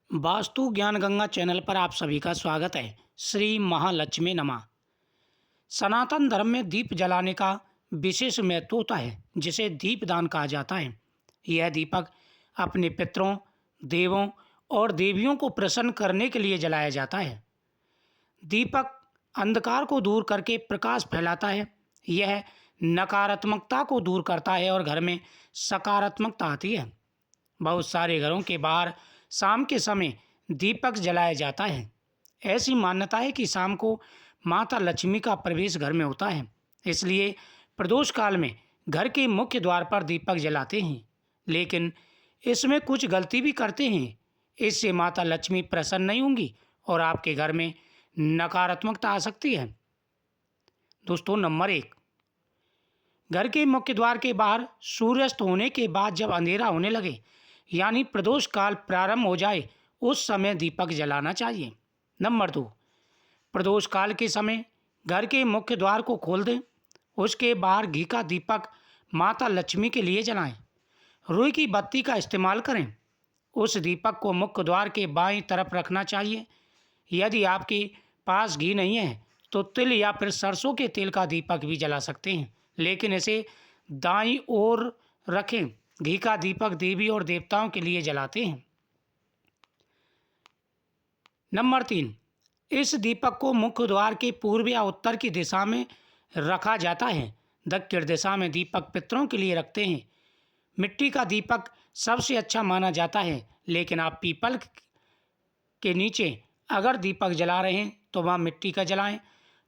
वास्तु ज्ञान गंगा चैनल पर आप सभी का स्वागत है। श्री महालक्ष्मी नमः। सनातन धर्म में दीप जलाने का विशेष महत्व होता है, जिसे दीपदान कहा जाता है। यह दीपक अपने पितरों, देवों और देवियों को प्रसन्न करने के लिए जलाया जाता है। दीपक अंधकार को दूर करके प्रकाश फैलाता है। यह नकारात्मकता को दूर करता है और घर में सकारात्मकता आती है। बहुत सारे घरों के बाहर शाम के समय दीपक जलाया जाता है। ऐसी मान्यता है कि शाम को माता लक्ष्मी का प्रवेश घर में होता है, इसलिए प्रदोष काल में घर के मुख्य द्वार पर दीपक जलाते हैं। लेकिन इसमें कुछ गलती भी करते हैं। इससे माता लक्ष्मी प्रसन्न नहीं होंगी और आपके घर में नकारात्मकता आ सकती है। दोस्तों, नंबर 1, घर के मुख्य द्वार के बाहर सूर्यास्त होने के बाद जब अंधेरा होने लगे, यानी प्रदोष काल प्रारंभ हो जाए, उस समय दीपक जलाना चाहिए। नंबर 2, प्रदोष काल के समय घर के मुख्य द्वार को खोल दें। उसके बाहर घी का दीपक माता लक्ष्मी के लिए जलाएं। रुई की बत्ती का इस्तेमाल करें। उस दीपक को मुख्य द्वार के बाईं तरफ रखना चाहिए। यदि आपके पास घी नहीं है तो तिल या फिर सरसों के तेल का दीपक भी जला सकते हैं, लेकिन इसे दाईं ओर रखें। घी का दीपक देवी और देवताओं के लिए जलाते हैं। नंबर 3, इस दीपक को मुख्य द्वार के पूर्व या उत्तर की दिशा में रखा जाता है। दक्षिण दिशा में दीपक पितरों के लिए रखते हैं। मिट्टी का दीपक सबसे अच्छा माना जाता है, लेकिन आप पीपल के नीचे अगर दीपक जला रहे हैं तो वहाँ मिट्टी का जलाएं।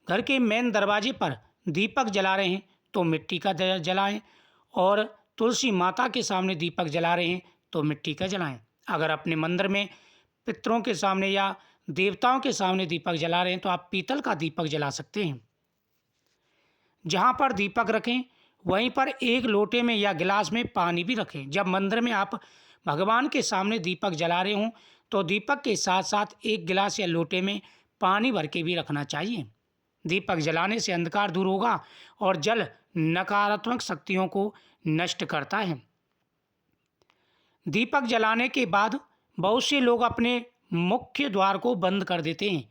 घर के मेन दरवाजे पर दीपक जला रहे हैं तो मिट्टी का जलाएं, और तुलसी माता के सामने दीपक जला रहे हैं तो मिट्टी का जलाएं। अगर अपने मंदिर में पितरों के सामने या देवताओं के सामने दीपक जला रहे हैं तो आप पीतल का दीपक जला सकते हैं। जहाँ पर दीपक रखें वहीं पर एक लोटे में या गिलास में पानी भी रखें। जब मंदिर में आप भगवान के सामने दीपक जला रहे हों तो दीपक के साथ साथ एक गिलास या लोटे में पानी भर के भी रखना चाहिए। दीपक जलाने से अंधकार दूर होगा और जल नकारात्मक शक्तियों को नष्ट करता है। दीपक जलाने के बाद बहुत से लोग अपने मुख्य द्वार को बंद कर देते हैं।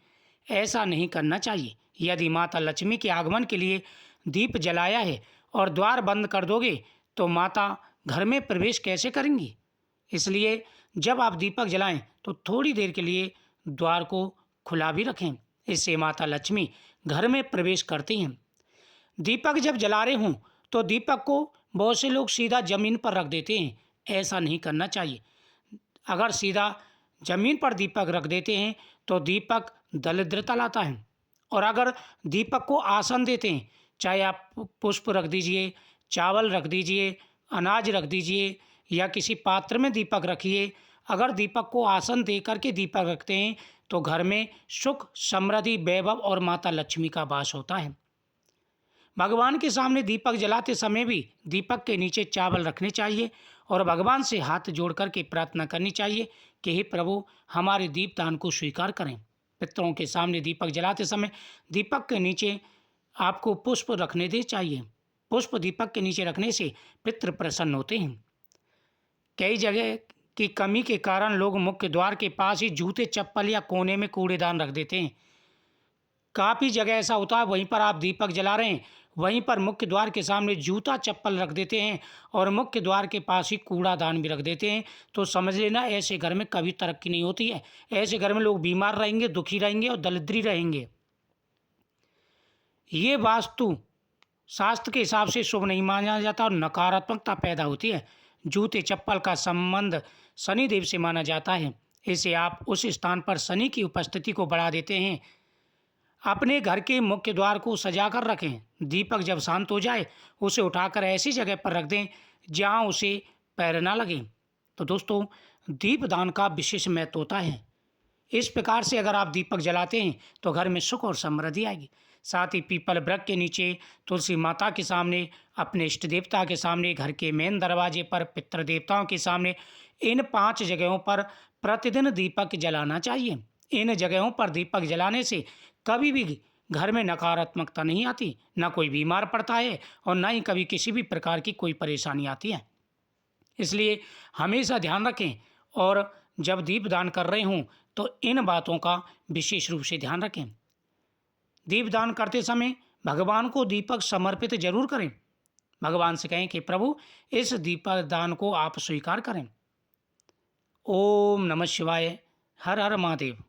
ऐसा नहीं करना चाहिए। यदि माता लक्ष्मी के आगमन के लिए दीप जलाया है और द्वार बंद कर दोगे तो माता घर में प्रवेश कैसे करेंगी? इसलिए जब आप दीपक जलाएं तो थोड़ी देर के लिए द्वार को खुला भी रखें। इससे माता लक्ष्मी घर में प्रवेश करती हैं। दीपक जब जला रहे हों तो दीपक को बहुत से लोग सीधा ज़मीन पर रख देते हैं। ऐसा नहीं करना चाहिए। अगर सीधा ज़मीन पर दीपक रख देते हैं तो दीपक दरिद्रता लाता है, और अगर दीपक को आसन देते हैं, चाहे आप पुष्प रख दीजिए, चावल रख दीजिए, अनाज रख दीजिए या किसी पात्र में दीपक रखिए, अगर दीपक को आसन दे करके दीपक रखते हैं तो घर में सुख, समृद्धि, वैभव और माता लक्ष्मी का वास होता है। भगवान के सामने दीपक जलाते समय भी दीपक के नीचे चावल रखने चाहिए और भगवान से हाथ जोड़ कर के प्रार्थना करनी चाहिए कि हे प्रभु, हमारे दीपदान को स्वीकार करें। पितरों के सामने दीपक जलाते समय दीपक के नीचे आपको पुष्प रखने दे चाहिए। पुष्प दीपक के नीचे रखने से पितृ प्रसन्न होते हैं। कई जगह की कमी के कारण लोग मुख्य द्वार के पास ही जूते, चप्पल या कोने में कूड़ेदान रख देते हैं। काफ़ी जगह ऐसा होता है, वहीं पर आप दीपक जला रहे हैं, वहीं पर मुख्य द्वार के सामने जूता चप्पल रख देते हैं और मुख्य द्वार के पास ही कूड़ादान भी रख देते हैं। तो समझ लेना, ऐसे घर में कभी तरक्की नहीं होती है। ऐसे घर में लोग बीमार रहेंगे, दुखी रहेंगे और दरिद्री रहेंगे। ये वास्तु शास्त्र के हिसाब से शुभ नहीं माना जाता और नकारात्मकता पैदा होती है। जूते चप्पल का संबंध शनिदेव से माना जाता है। इससे आप उस स्थान पर शनि की उपस्थिति को बढ़ा देते हैं। अपने घर के मुख्य द्वार को सजा कर रखें। दीपक जब शांत हो जाए उसे उठाकर ऐसी जगह पर रख दें जहां उसे पैर ना लगे। तो दोस्तों, दीपदान का विशेष महत्व होता है। इस प्रकार से अगर आप दीपक जलाते हैं तो घर में सुख और समृद्धि आएगी। साथ ही पीपल वृक्ष के नीचे, तुलसी माता के सामने, अपने इष्ट देवता के सामने, घर के मेन दरवाजे पर, पितृ देवताओं के सामने, इन 5 जगहों पर प्रतिदिन दीपक जलाना चाहिए। इन जगहों पर दीपक जलाने से कभी भी घर में नकारात्मकता नहीं आती, ना कोई बीमार पड़ता है और ना ही कभी किसी भी प्रकार की कोई परेशानी आती है। इसलिए हमेशा ध्यान रखें और जब दीप दान कर रहे हों तो इन बातों का विशेष रूप से ध्यान रखें। दीपदान करते समय भगवान को दीपक समर्पित जरूर करें। भगवान से कहें कि प्रभु इस दीपक दान को आप स्वीकार करें। ओम नमः शिवाय। हर हर महादेव।